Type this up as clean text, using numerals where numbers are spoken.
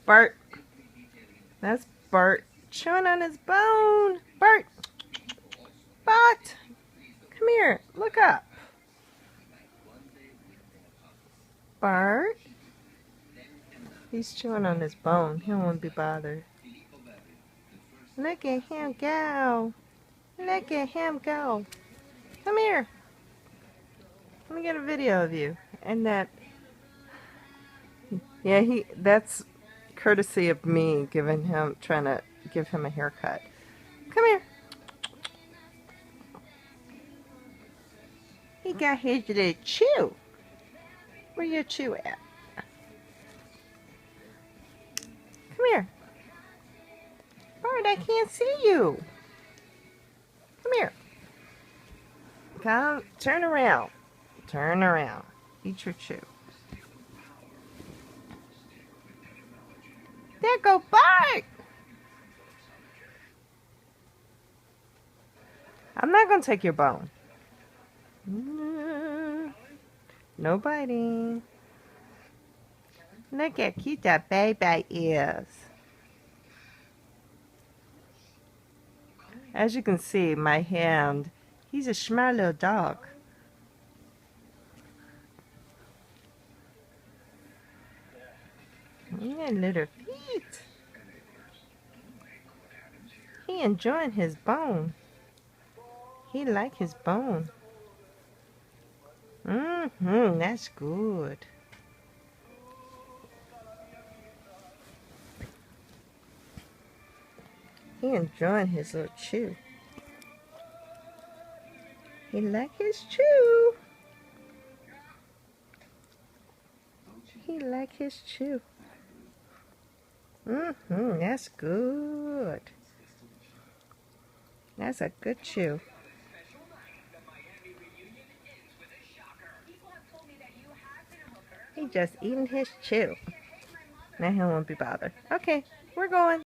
Bart. That's Bart chewing on his bone. Bart. Bart. Come here. Look up. Bart. He's chewing on his bone. He don't want to be bothered. Look at him go. Look at him go. Come here. Let me get a video of you. And that. Yeah, that's courtesy of me trying to give him a haircut. Come here. He got his little chew. Where your chew at? Come here. Bart, I can't see you. Come here. Come, turn around. Turn around. Eat your chew. There go Bart. I'm not going to take your bone. No biting. Look how cute that baby is. As you can see, my hand, he's a smart little dog. Yeah, little feet. He enjoying his bone. He like his bone. That's good. He enjoying his little chew. He like his chew. He like his chew. That's good. That's a good chew. He just eating his chew. Now he won't be bothered. Okay, we're going.